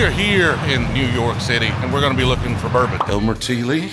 are here in New York City, and we're going to be looking for bourbon. Elmer T. Lee.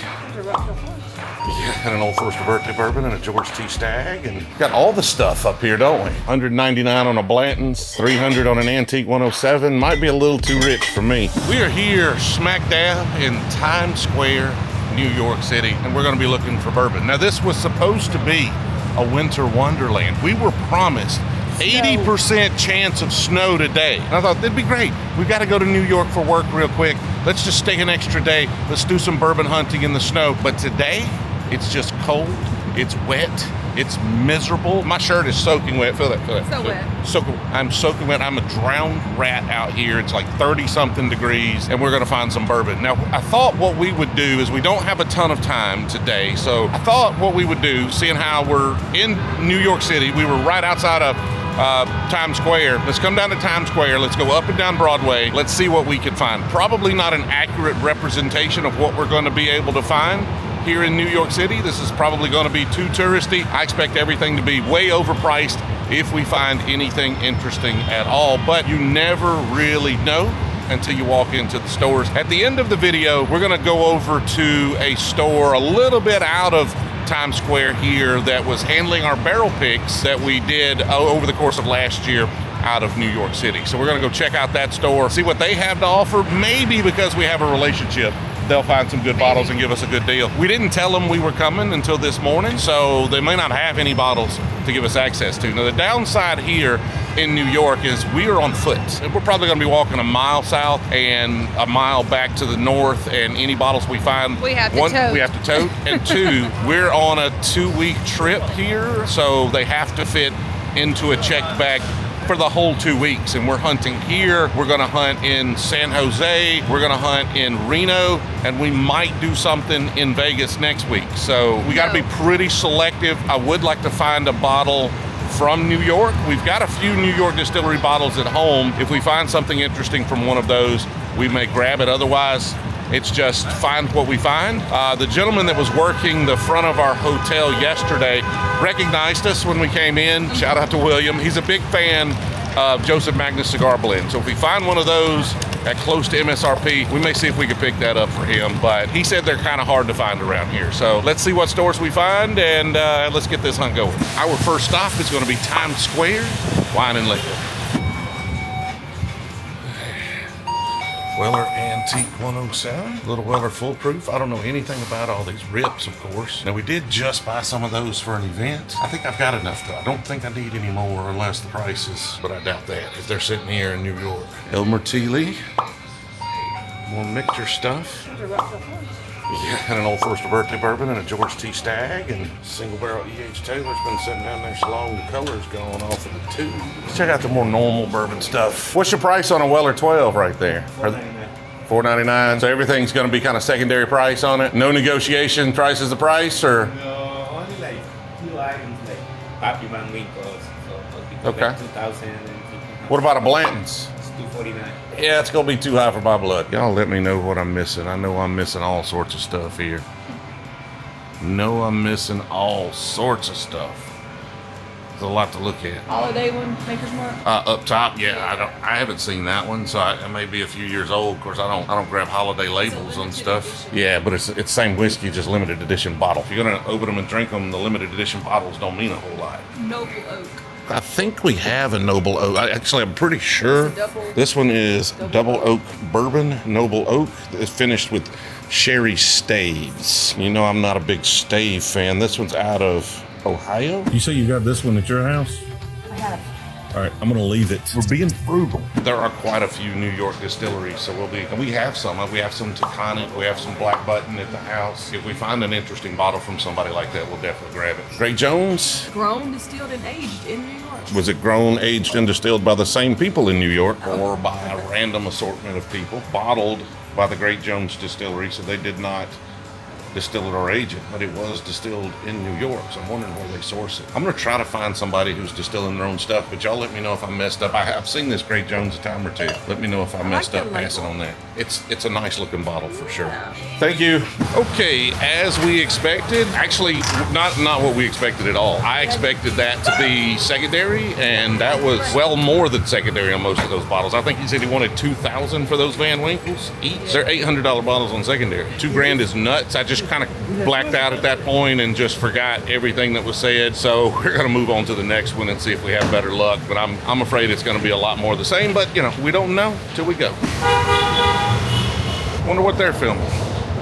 Yeah, and an Old Forester birthday bourbon and a George T. Stagg, and got all the stuff up here, don't we? $199 on a Blanton's, $300 on an Antique 107. Might be a little too rich for me. We are here smack dab in Times Square, New York City, and we're going to be looking for bourbon. Now, this was supposed to be a winter wonderland. We were promised 80% chance of snow today. And I thought, that'd be great. We've got to go to New York for work real quick. Let's just stay an extra day. Let's do some bourbon hunting in the snow. But today, it's just cold, it's wet, it's miserable. My shirt is soaking wet. Feel that, feel that. So wet. I'm soaking wet. I'm a drowned rat out here. It's like 30-something degrees, and we're gonna find some bourbon. Now, I thought what we would do is we don't have a ton of time today, so I thought what we would do, seeing how we're in New York City, we were right outside of Times Square. Let's come down to Times Square. Let's go up and down Broadway. Let's see what we can find. Probably not an accurate representation of what we're gonna be able to find here in New York City. This is probably going to be too touristy. I expect everything to be way overpriced if we find anything interesting at all, but you never really know until you walk into the stores. At the end of the video, we're going to go over to a store a little bit out of Times Square here that was handling our barrel picks that we did over the course of last year out of New York City. So we're going to go check out that store, see what they have to offer. Maybe because we have a relationship, they'll find some good bottles and give us a good deal. We didn't tell them we were coming until this morning, so they may not have any bottles to give us access to. Now, the downside here in New York is we are on foot. We're probably gonna be walking a mile south and a mile back to the north, and any bottles we find, we have to tote. And two, we're on a 2-week trip here, so they have to fit into a checked bag for the whole 2 weeks, and we're hunting here. We're gonna hunt in San Jose, we're gonna hunt in Reno, and we might do something in Vegas next week. So we gotta be pretty selective. I would like to find a bottle from New York. We've got a few New York distillery bottles at home. If we find something interesting from one of those, we may grab it. Otherwise, it's just find what we find. The gentleman that was working the front of our hotel yesterday recognized us when we came in. Shout out to William. He's a big fan of Joseph Magnus cigar blend. So if we find one of those at close to MSRP, we may see if we can pick that up for him. But he said they're kind of hard to find around here. So let's see what stores we find, and let's get this hunt going. Our first stop is going to be Times Square Wine and Liquor. Weller Antique 107, Little Weller Full Proof. I don't know anything about all these rips, of course. Now, we did just buy some of those for an event. I think I've got enough, though. I don't think I need any more unless the prices, but I doubt that if they're sitting here in New York. Elmer T. Lee, more mixture stuff. Yeah, and an Old Forester birthday bourbon and a George T. Stagg and single barrel E.H. Taylor's been sitting down there so long the color's gone off of the tube. Let's check out the more normal bourbon stuff. What's your price on a Weller 12 right there? $4.99. So everything's going to be kind of secondary price on it. No negotiation. Price is the price, or? No, only like 2 items, like Papi Van Winkles. So okay. Like 2,000. What about a Blanton's? It's $249. Yeah, it's gonna be too high for my blood. Y'all let me know what I'm missing. I know I'm missing all sorts of stuff here. I'm missing all sorts of stuff. There's a lot to look at. Holiday one, Maker's Mark. Up top, yeah. I haven't seen that one, so it may be a few years old. Of course, I don't grab holiday labels on stuff. Yeah, but it's same whiskey, just limited edition bottle. If you're gonna open them and drink them, the limited edition bottles don't mean a whole lot. Noble Oak. I think we have a Noble Oak. I'm pretty sure. This one is Double Oak Bourbon, Noble Oak. It's finished with sherry staves. You know I'm not a big stave fan. This one's out of Ohio. You say you got this one at your house? I have. All right, I'm gonna leave it. We're being frugal. There are quite a few New York distilleries, so we have some. We have some Taconic, we have some Black Button at the house. If we find an interesting bottle from somebody like that, we'll definitely grab it. Great Jones. Grown, distilled, and aged in New York. Was it grown, aged, and distilled by the same people in New York, or by a random assortment of people? Bottled by the Great Jones Distillery, so they did not distilled or agent, but it was distilled in New York, so I'm wondering where they source it. I'm gonna try to find somebody who's distilling their own stuff, but y'all let me know if I messed up. I've seen this Great Jones a time or two. Let me know if I messed up passing on that. It's a nice looking bottle for sure. Thank you. Okay, as we expected, actually not what we expected at all. I expected that to be secondary, and that was well more than secondary on most of those bottles. I think he said he wanted $2,000 for those Van Winkles each. They're $800 bottles on secondary. $2,000 is nuts. I just kind of blacked out at that point and just forgot everything that was said. So we're gonna move on to the next one and see if we have better luck. But I'm afraid it's gonna be a lot more of the same. But you know, we don't know till we go. Wonder what they're filming.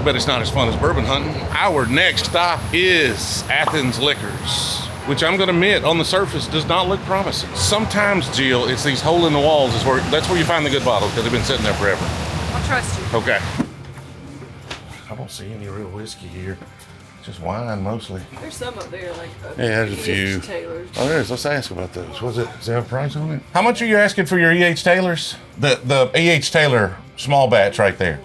But it's not as fun as bourbon hunting. Our next stop is Athens Liquors, which I'm gonna admit on the surface does not look promising. Sometimes, Jill, it's these hole in the walls that's where you find the good bottles because they've been sitting there forever. I'll trust you. Okay. I don't see any real whiskey here. Just wine mostly. There's some up there, like Yeah, there's a few. Taylors. Oh, there is. Let's ask about those. Does it have a price on it? How much are you asking for your E.H. Taylors? The E.H. Taylor small batch right there.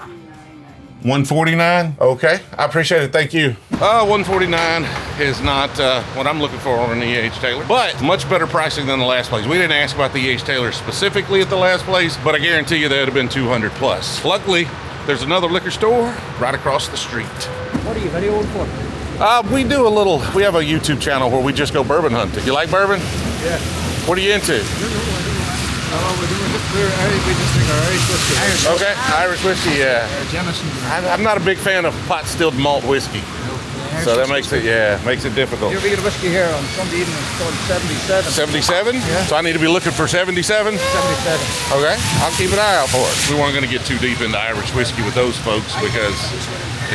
$149? Okay, I appreciate it. Thank you. $149 is not what I'm looking for on an E.H. Taylor, but much better pricing than the last place. We didn't ask about the E.H. Taylor specifically at the last place, but I guarantee you that would have been 200 plus. Luckily, there's another liquor store right across the street. What are you videoing for? We have a YouTube channel where we just go bourbon hunting. You like bourbon? Yeah. What are you into? We just drink our Irish whiskey. Okay, Irish whiskey, yeah. I'm not a big fan of pot distilled malt whiskey. So that makes it difficult. You're get a whiskey here on Sunday evening. It's called 77. 77? Yeah. So I need to be looking for 77? 77. Okay, I'll keep an eye out for it. We weren't going to get too deep into Irish whiskey with those folks because,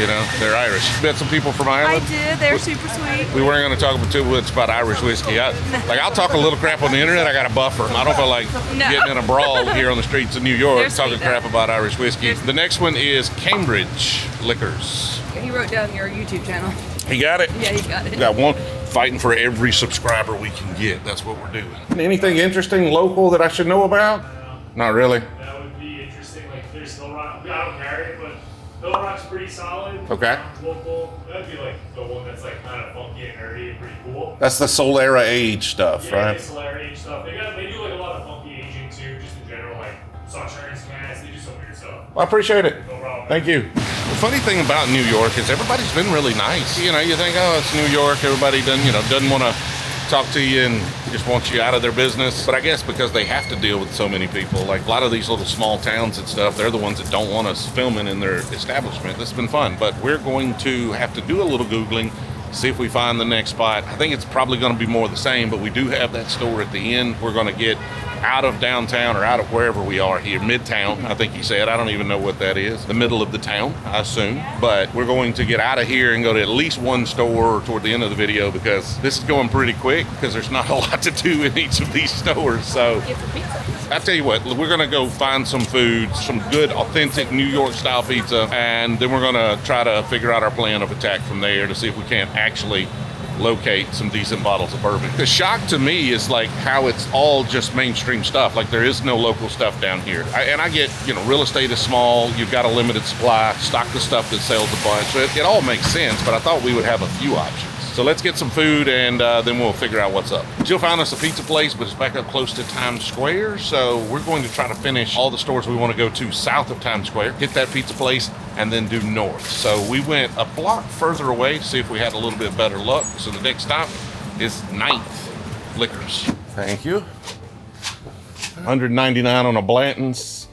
you know, they're Irish. Met some people from I Ireland. did. They were super sweet. We weren't going to talk too much about Irish whiskey. I'll talk a little crap on the internet. I got a buffer. I don't feel like getting in a brawl here on the streets of New York talking crap about Irish whiskey. The next one is Cambridge Liquors. He wrote down your YouTube channel. He got it? Yeah, he got it. Got one. Fighting for every subscriber we can get. That's what we're doing. Anything interesting local that I should know about? Not really. That would be interesting. Like there's Hill Rock. I don't carry it, but Hill Rock's pretty solid. Okay. Local. That'd be like the one that's like kind of funky and nerdy and pretty cool. That's the Solera age stuff, Yeah, right? the Solera age stuff. They do like a lot of funky aging too, just in general, like Sauternes cans. They do some weird stuff. Well, I appreciate it. No problem. Thank you. The funny thing about New York is everybody's been really nice. You know, you think, oh, it's New York. Everybody doesn't want to talk to you and just wants you out of their business. But I guess because they have to deal with so many people, like a lot of these little small towns and stuff, they're the ones that don't want us filming in their establishment. This has been fun, but we're going to have to do a little Googling, see if we find the next spot. I think it's probably going to be more of the same, but we do have that store at the end. We're going to get out of downtown or out of wherever we are here, Midtown, I think he said. I don't even know what that is. The middle of the town, I assume. But we're going to get out of here and go to at least one store toward the end of the video because this is going pretty quick because there's not a lot to do in each of these stores. So I tell you what, we're going to go find some food, some good, authentic New York style pizza, and then we're going to try to figure out our plan of attack from there to see if we can't actually locate some decent bottles of bourbon. The shock to me is like how it's all just mainstream stuff. Like there is no local stuff down here. I get, real estate is small. You've got a limited supply. Stock the stuff that sells a bunch. So it all makes sense, but I thought we would have a few options. So let's get some food and then we'll figure out what's up. Jill found us a pizza place, but it's back up close to Times Square. So we're going to try to finish all the stores we want to go to south of Times Square, hit that pizza place, and then do north. So we went a block further away to see if we had a little bit better luck. So the next stop is 9th Liquors. Thank you. $199 on a Blanton's,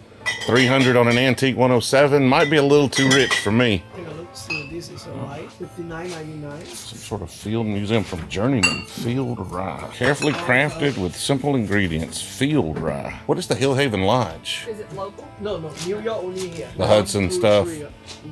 $300 on an Antique 107. Might be a little too rich for me. Take a look, see this is a light, $59.99. Some sort of field museum from Journeyman. Field rye. Carefully crafted with simple ingredients. Field rye. What is the Hillhaven Lodge? Is it local? No, New York only here. The Hudson 1, 2, stuff. 3,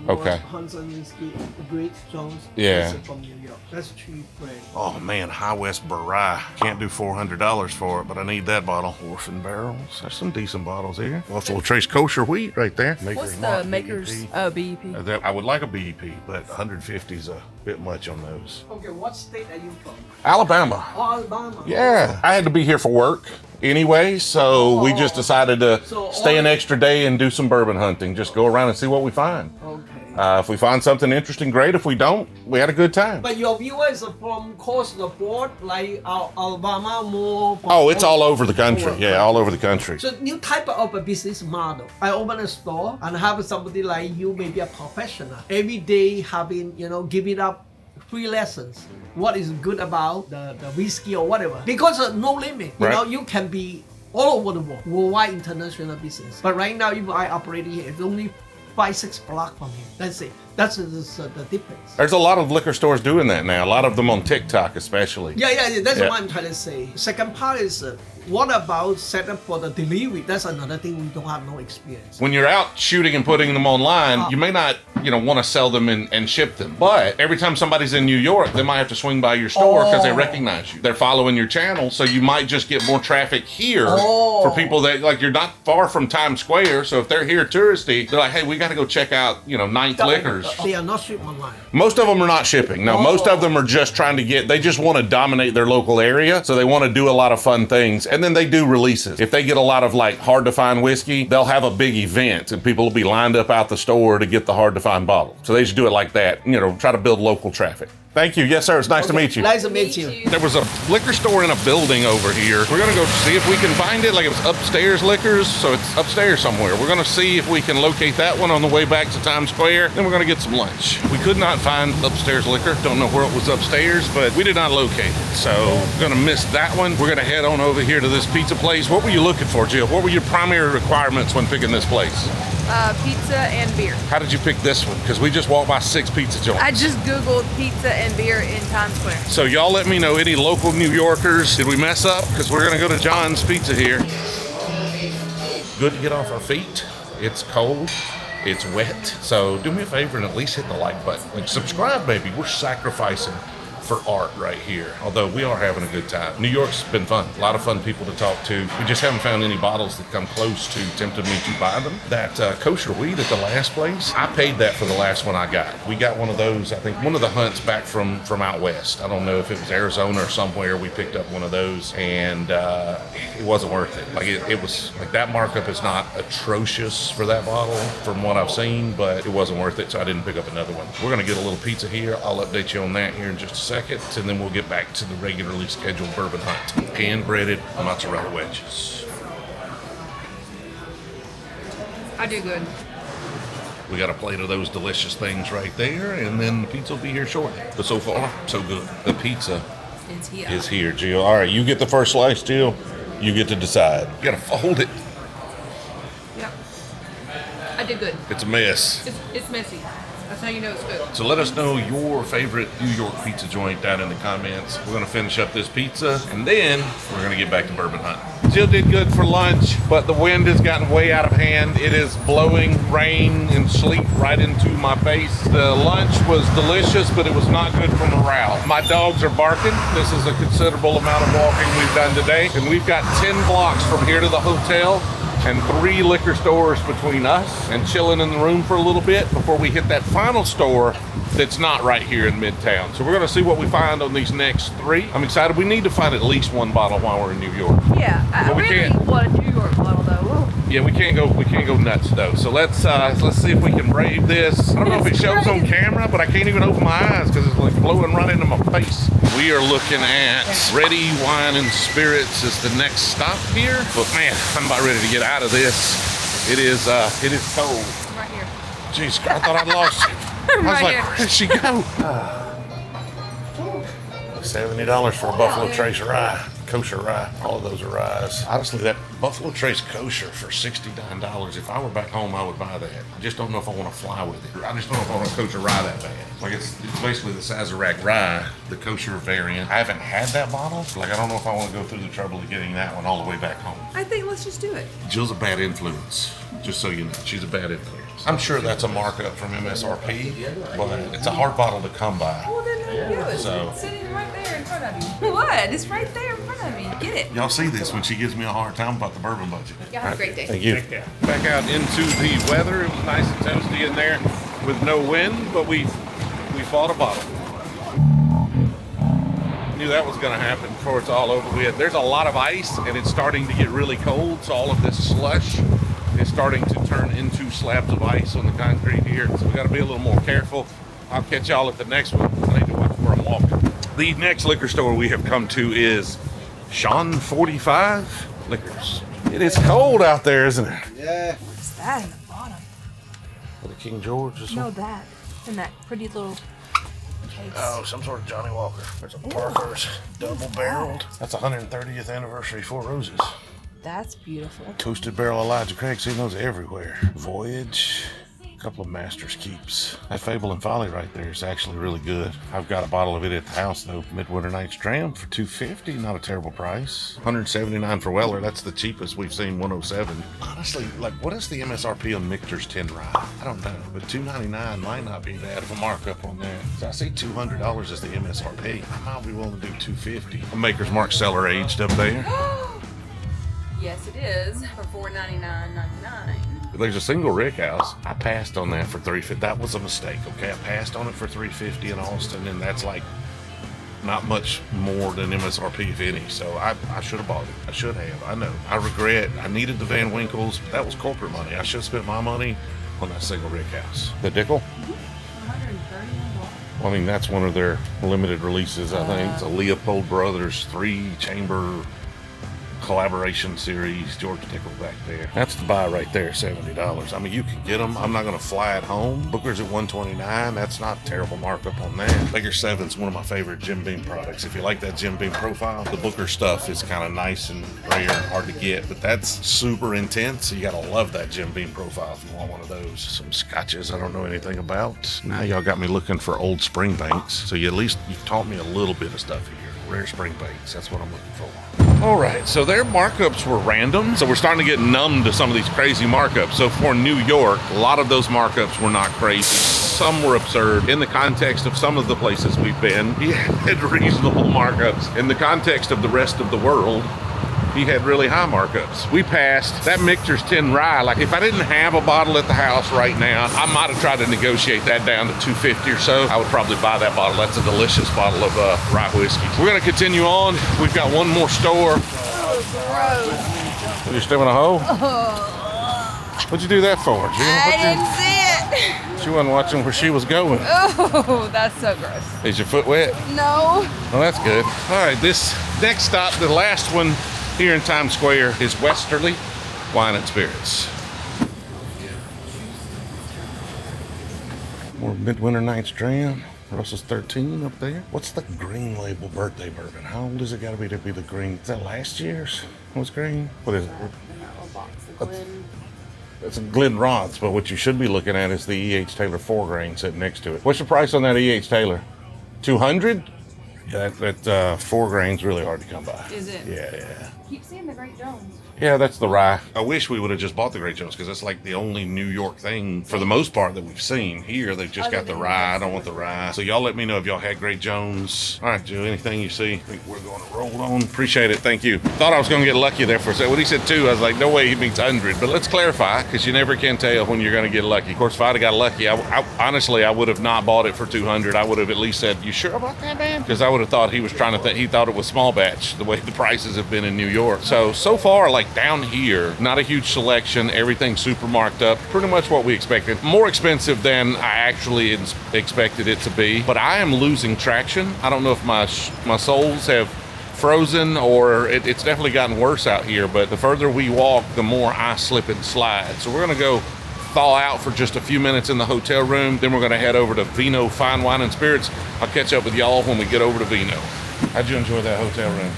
Okay. Hudson whiskey, Great Jones. Yeah. That's from New York. That's a cheap brand. Oh man, High West Rye. Can't do $400 for it, but I need that bottle. Orphan barrels. There's some decent bottles here. Buffalo Trace kosher wheat right there. What's the maker's BEP? I would like a BEP, but 150 is a bit much on those. Okay, what state are you from? Alabama. Oh, Alabama. Yeah. I had to be here for work anyway, so we just decided to stay an extra day and do some bourbon hunting. Just go around and see what we find. Okay. If we find something interesting, great. If we don't, we had a good time. But your viewers are from across the board, like Alabama, more. Oh, it's all over the country. Yeah, all over the country. So new type of a business model. I open a store and have somebody like you, maybe a professional, every day having, giving up free lessons. What is good about the whiskey or whatever. Because no limit. You can be all over the world, worldwide international business. But right now, if I operate here, it's only 5-6 blocks from here. That's it. That's the difference. There's a lot of liquor stores doing that now. A lot of them on TikTok, especially. Yeah. That's what I'm trying to say. Second part is what about setup for the delivery? That's another thing we don't have no experience. When you're out shooting and putting them online, you may not, want to sell them and ship them. But every time somebody's in New York, they might have to swing by your store because they recognize you. They're following your channel, so you might just get more traffic here for people that, like, you're not far from Times Square. So if they're here touristy, they're like, hey, we got to go check out, Ninth Liquors. They are not shipped online. Most of them are not shipping. No, most of them are just trying to they just want to dominate their local area. So they want to do a lot of fun things. And then they do releases. If they get a lot of hard to find whiskey, they'll have a big event and people will be lined up out the store to get the hard to find bottle. So they just do it like that, try to build local traffic. Thank you. Yes, sir. It's nice to meet you. Nice to meet you. There was a liquor store in a building over here. We're going to go see if we can find it. Like, it was upstairs liquors, so it's upstairs somewhere. We're going to see if we can locate that one on the way back to Times Square. Then we're going to get some lunch. We could not find upstairs liquor. Don't know where it was upstairs, but we did not locate it. So we're going to miss that one. We're going to head on over here to this pizza place. What were you looking for, Jill? What were your primary requirements when picking this place? Pizza and beer. How did you pick this one? Because we just walked by 6 pizza joints. I just Googled pizza and beer in Times Square. So y'all let me know, any local New Yorkers, did we mess up? Because we're going to go to John's Pizza here. Good to get off our feet. It's cold. It's wet. So do me a favor and at least hit the like button. Like, subscribe, baby. We're sacrificing for art right here. Although we are having a good time. New York's been fun. A lot of fun people to talk to. We just haven't found any bottles that come close to tempting me to buy them. That kosher weed at the last place, I paid that for the last one I got. We got one of those, I think one of the hunts back from out west. I don't know if it was Arizona or somewhere. We picked up one of those and it wasn't worth it. Like it was like, that markup is not atrocious for that bottle from what I've seen, but it wasn't worth it, so I didn't pick up another one. We're gonna get a little pizza here. I'll update you on that here in just a second. And then we'll get back to the regularly scheduled bourbon hunt. Hand-breaded mozzarella wedges. I do good. We got a plate of those delicious things right there, and then the pizza will be here shortly. But so far, so good. The pizza is here, Jill. All right, you get the first slice, Jill. You get to decide. You gotta fold it. Yep. I did good. It's a mess. It's messy. That's how you know it's good. So let us know your favorite New York pizza joint down in the comments. We're going to finish up this pizza, and then we're going to get back to bourbon hunt. Jill did good for lunch, but the wind has gotten way out of hand. It is blowing rain and sleet right into my face. The lunch was delicious, but it was not good for morale. My dogs are barking. This is a considerable amount of walking we've done today, and we've got 10 blocks from here to the hotel and 3 liquor stores between us, and chilling in the room for a little bit before we hit that final store that's not right here in Midtown. So we're going to see what we find on these next 3. I'm excited. We need to find at least one bottle while we're in New York. Yeah, I we really can't. want a New York bottle though. Whoa. Yeah, we can't go nuts though. So let's see if we can brave this. I don't know if it shows on camera, but I can't even open my eyes because it's like blowing right into my face. We are looking at Ready Wine and Spirits as the next stop here. But man, I'm about ready to get out of this. It is cold. I'm right here. Jeez, I thought I'd lost you. I was Right like, here. where did she go? $70 for a Buffalo Trace rye. Kosher rye. All of those are ryes. Honestly, that Buffalo Trace kosher for $69. If I were back home, I would buy that. I just don't know if I want to fly with it. I just don't know if I want to kosher rye that bad. Like, it's basically the Sazerac rye, the kosher variant. I haven't had that bottle. Like, I don't know if I want to go through the trouble of getting that one all the way back home. I think let's just do it. Jill's a bad influence, just so you know. She's a bad influence. I'm sure that's a markup from MSRP, but it's a hard bottle to come by. Well, then there you go. It's So- sitting right there in front of you. What? It's right there in front of me. Get it. Y'all see this when she gives me a hard time about the bourbon budget. Y'all have a great day. Thank you. Back out into the weather. It was nice and toasty in there with no wind, but we fought a bottle. Knew that was going to happen before it's all over with. There's a lot of ice, and it's starting to get really cold, so all of this slush is starting to turn into 2 slabs of ice on the concrete here, so we got to be a little more careful. I'll catch y'all at the next one. I need to watch where I'm walking. The next liquor store we have come to is Shon 45 Liquors. It is cold out there, isn't it? Yeah. What's that in the bottom? The King George or something? No, that. And that pretty little case. Oh, some sort of Johnny Walker. There's a Parker's double barreled. That's 130th anniversary Four Roses. That's beautiful. Toasted barrel Elijah Craig, see those everywhere. Voyage, a couple of Master's Keeps. That Fable and Folly right there is actually really good. I've got a bottle of it at the house though. Midwinter Night's Dram for $2.50, not a terrible price. $179 for Weller, that's the cheapest we've seen, $107. Honestly, like what is the MSRP on Michter's 10 Rye? I don't know, but $2.99 might not be bad of a markup on that. So I see $200 is the MSRP. I might be willing to do $250. Maker's Mark Cellar aged up there. Yes, it is for $4.99.99. There's a single rick house. I passed on that for $350. That was a mistake, okay? I passed on it for $350 in Austin, and that's like not much more than MSRP, if any. So I should have bought it. I should have. I know. I regret. I needed the Van Winkles, but that was corporate money. I should have spent my money on that single rick house. The Dickel? $131. I mean, that's one of their limited releases, I think. It's a Leopold Brothers 3-chamber collaboration series. George Dickel back there. That's the buy right there, $70. I mean, you can get them. I'm not going to fly it home. Booker's at $129. That's not a terrible markup on that. Baker 7's one of my favorite Jim Beam products. If you like that Jim Beam profile, the Booker stuff is kind of nice and rare and hard to get, but that's super intense. So you got to love that Jim Beam profile if you want one of those. Some scotches I don't know anything about. Now y'all got me looking for old Springbanks. So you at least you've taught me a little bit of stuff here. Rare Springbanks, that's what I'm looking for. All right, so their markups were random, so we're starting to get numb to some of these crazy markups. So for New York, a lot of those markups were not crazy. Some were absurd. In the context of some of the places we've been, he had reasonable markups. In the context of the rest of the world, he had really high markups. We passed that Michter's 10 Rye. Like if I didn't have a bottle at the house right now, I might have tried to negotiate that down to $2.50 or so. I would probably buy that bottle. That's a delicious bottle of rye whiskey. We're gonna continue on. We've got one more store. You're still in a hole? What'd you do that for? I didn't see it. She wasn't watching where she was going. Oh, that's so gross. Is your foot wet? No. Well, that's good. All right, this next stop, the last one here in Times Square, is Westerly Wine and Spirits. More Midwinter Night's Dram. Russell's 13 up there. What's the green label birthday bourbon? How old does it got to be the green? Is that last year's? What's green? What is it? It's a Glen Roth's, but what you should be looking at is the E.H. Taylor 4-grain sitting next to it. What's the price on that E.H. Taylor? $200? Yeah, that 4-grain's really hard to come by. Is it? Yeah. Keep seeing the Great Jones. Yeah, that's the rye. I wish we would have just bought the Great Jones because that's like the only New York thing for the most part that we've seen. Here, they've just got the rye. I don't want the rye. So y'all let me know if y'all had Great Jones. All right, Joe, anything you see, I think we're going to roll on. Appreciate it. Thank you. Thought I was going to get lucky there for a second. When he said 2, I was like, no way he means 100. But let's clarify because you never can tell when you're going to get lucky. Of course, if I'd have got lucky, I honestly, I would have not bought it for 200. I would have at least said, you sure about that, man? Because I would have thought he was trying to think, he thought it was small batch, the way the prices have been in New York. So far, like down here, not a huge selection, everything super marked up, pretty much what we expected. More expensive than I actually expected it to be, but I am losing traction. I don't know if my soles have frozen or it's definitely gotten worse out here, but the further we walk, the more I slip and slide. So we're gonna go thaw out for just a few minutes in the hotel room, then we're gonna head over to Vino Fine Wine and Spirits. I'll catch up with y'all when we get over to Vino. How'd you enjoy that hotel room?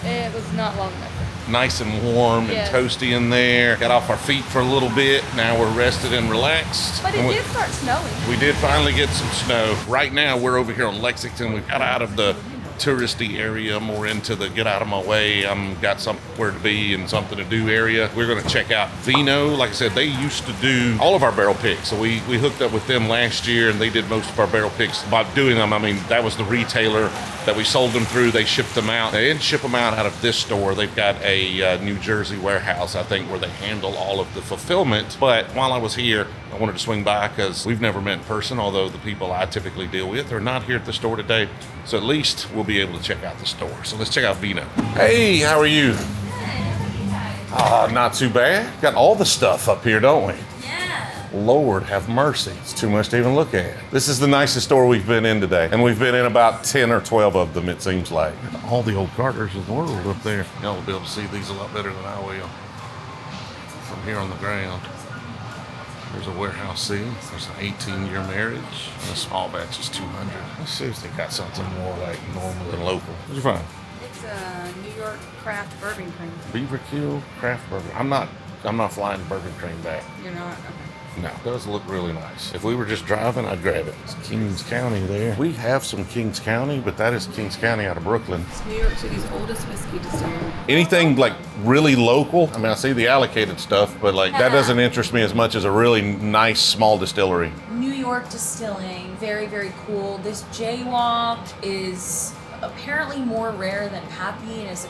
It was not long enough. Nice and warm and toasty in there. Got off our feet for a little bit. Now we're rested and relaxed. But it did start snowing. We did finally get some snow. Right now we're over here on Lexington. We got out of the touristy area, more into the get out of my way, I'm got somewhere to be and something to do area. We're going to check out Vino. Like I said, they used to do all of our barrel picks. So we hooked up with them last year and they did most of our barrel picks. By doing them, I mean, that was the retailer that we sold them through. They shipped them out. They didn't ship them out of this store. They've got a New Jersey warehouse, I think, where they handle all of the fulfillment. But while I was here, I wanted to swing by because we've never met in person, although the people I typically deal with are not here at the store today. So at least we'll be able to check out the store. So let's check out Vino. Hey, how are you? Not too bad. Got all the stuff up here, don't we? Yeah. Lord have mercy. It's too much to even look at. This is the nicest store we've been in today. And we've been in about 10 or 12 of them, it seems like. All the old Carters in the world up there. Y'all will be able to see these a lot better than I will from here on the ground. There's a warehouse C. There's an 18-year marriage. And a small batch is 200. Let's see if they got something more like normal and local. What'd you find? It's a New York craft bourbon cream. Beaver Kill Craft Bourbon. I'm not flying bourbon cream back. You're not? Okay. No, it does look really nice. If we were just driving, I'd grab it. It's Kings County there. We have some Kings County, but that is Kings County out of Brooklyn. It's New York City's oldest whiskey distillery. Anything like really local, I mean, I see the allocated stuff, but like that doesn't interest me as much as a really nice small distillery. New York distilling, very, very cool. This Jaywalk is apparently more rare than Pappy and is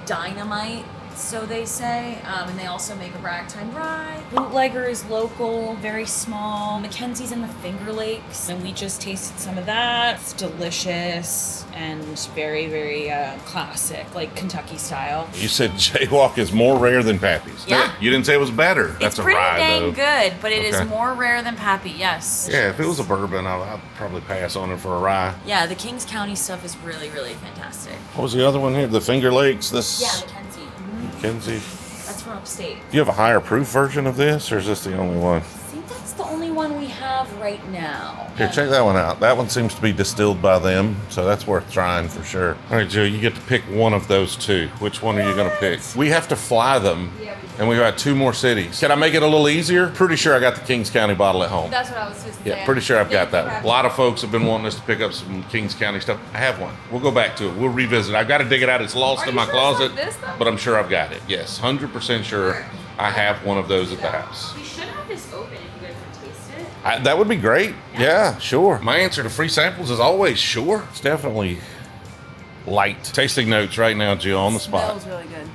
dynamite, so they say. And they also make a ragtime rye. Bootlegger is local, very small. Mackenzie's in the Finger Lakes, and we just tasted some of that. It's delicious and very, very classic, like Kentucky style. You said Jaywalk is more rare than Pappy's. Yeah. You didn't say it was better. That's It's a pretty rye, dang though. good, but it is Okay. more rare than Pappy, yes. Yeah, if it was a bourbon, I'd probably pass on it for a rye. Yeah, the Kings County stuff is really, really fantastic. What was the other one here? The Finger Lakes? This Yeah, Mackenzie. Mackenzie. That's from upstate. Do you have a higher proof version of this, or is this the only one? I think that's the only one we have right now. Here, check that one out. That one seems to be distilled by them, so that's worth trying for sure. All right, Joe, you get to pick one of those two. Which one are you going to pick? We have to fly them, and we got 2 more cities. Can I make it a little easier? Pretty sure I got the Kings County bottle at home. That's what I was just saying. Yeah, pretty sure I've got that. A lot of folks have been wanting us to pick up some Kings County stuff. I have one. We'll go back to it. We'll revisit. I've got to dig it out. It's lost Are in you my sure it's closet, like this, though? but I'm sure I've got it. Yes, 100% sure I have one of those at the house. We should have this open if you guys want to taste it. That would be great. Yeah, sure. My answer to free samples is always sure. It's definitely light. Tasting notes right now, Jill, on the spot. Smells really good.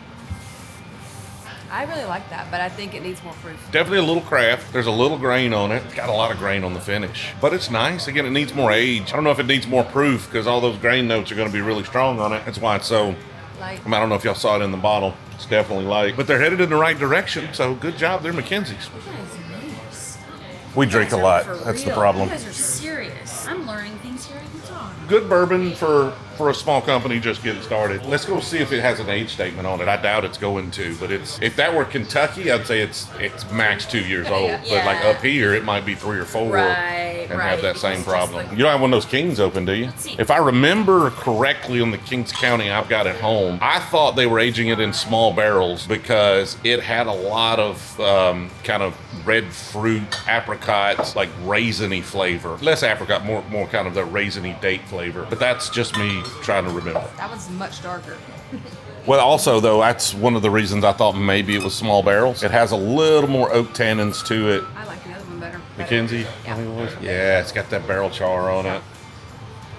I really like that, but I think it needs more proof. Definitely a little craft. There's a little grain on it. It's got a lot of grain on the finish, but it's nice. Again, it needs more age. I don't know if it needs more proof because all those grain notes are going to be really strong on it. That's why it's so, Like, I don't know if y'all saw it in the bottle. It's definitely light, but they're headed in the right direction. So good job. They're Mackenzie's. We drink a lot. That's the problem. You guys are serious. I'm learning things here every time. Good bourbon for a small company just getting started. Let's go see if it has an age statement on it. I doubt it's going to, but if that were Kentucky, I'd say it's max 2 years old. But like Yeah. up here, it might be 3 or 4 Right, and right, have that same because problem. just like- You don't have one of those Kings open, do you? Let's see. If I remember correctly on the Kings County I've got at home, I thought they were aging it in small barrels because it had a lot of kind of red fruit, apricots, like raisiny flavor. Less apricot, more kind of the raisiny date flavor. But that's just me trying to remember. that one's much darker. Well, also, though, that's one of the reasons I thought maybe it was small barrels. It has a little more oak tannins to it. I like the other one better. Mackenzie, I think it was. Yeah, it's got that barrel char on it.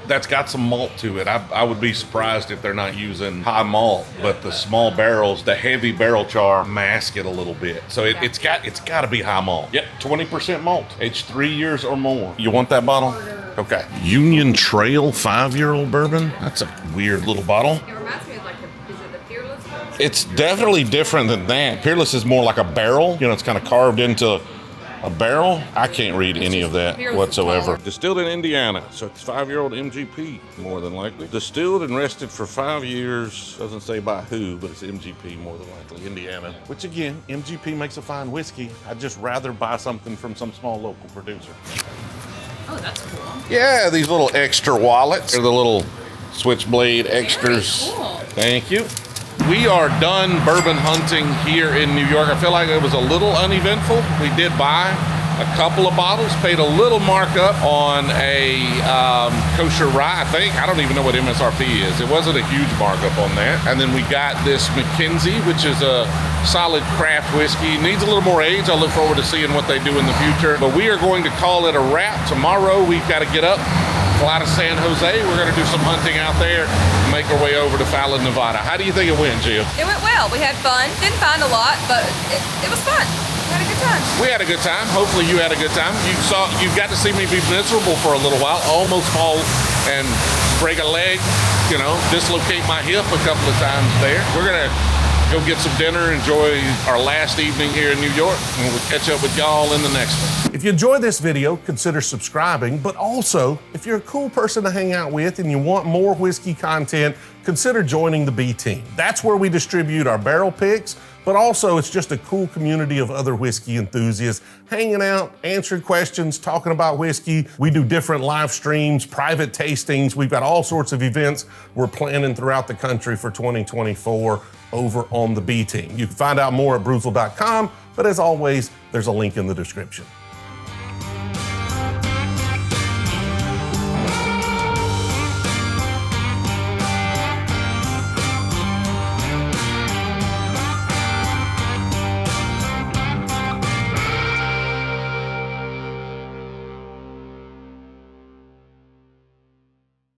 That's got some malt to it. I would be surprised if they're not using high malt, but the small barrels, the heavy barrel char, mask it a little bit. So it's got to be high malt. Yep, 20% malt. Aged 3 years or more. You want that bottle? Okay. Union Trail 5-year-old bourbon. That's a weird little bottle. It reminds me of like is it the Fearless one? It's definitely different than that. Peerless is more like a barrel. You know, it's kind of carved into a barrel. I can't read any of that Peerless is whatsoever. taller. Distilled in Indiana, so it's 5-year-old MGP, more than likely. Distilled and rested for 5 years. Doesn't say by who, but it's MGP more than likely. Indiana. Which again, MGP makes a fine whiskey. I'd just rather buy something from some small local producer. Oh, that's cool. Yeah, these little extra wallets. They're the little switchblade extras. cool. Thank you. We are done bourbon hunting here in New York. I feel like it was a little uneventful. We did buy a couple of bottles, paid a little markup on a kosher rye, I think. I don't even know what MSRP is. It wasn't a huge markup on that. And then we got this Mackenzie, which is a solid craft whiskey. Needs a little more age. I look forward to seeing what they do in the future. But we are going to call it a wrap. Tomorrow we've got to get up, fly to San Jose. We're going to do some hunting out there, make our way over to Fallon, Nevada. How do you think it went, Jill? It went well. We had fun. Didn't find a lot, but it was fun. We had a good time. We had a good time. Hopefully you had a good time. You got to see me be miserable for a little while, almost fall and break a leg, dislocate my hip a couple of times there. We're going to go get some dinner, enjoy our last evening here in New York, and we'll catch up with y'all in the next one. If you enjoyed this video, consider subscribing, but also, if you're a cool person to hang out with and you want more whiskey content, consider joining the B Team. That's where we distribute our barrel picks, but also it's just a cool community of other whiskey enthusiasts hanging out, answering questions, talking about whiskey. We do different live streams, private tastings. We've got all sorts of events we're planning throughout the country for 2024 over on the B Team. You can find out more at Brewzle.com, but as always, there's a link in the description.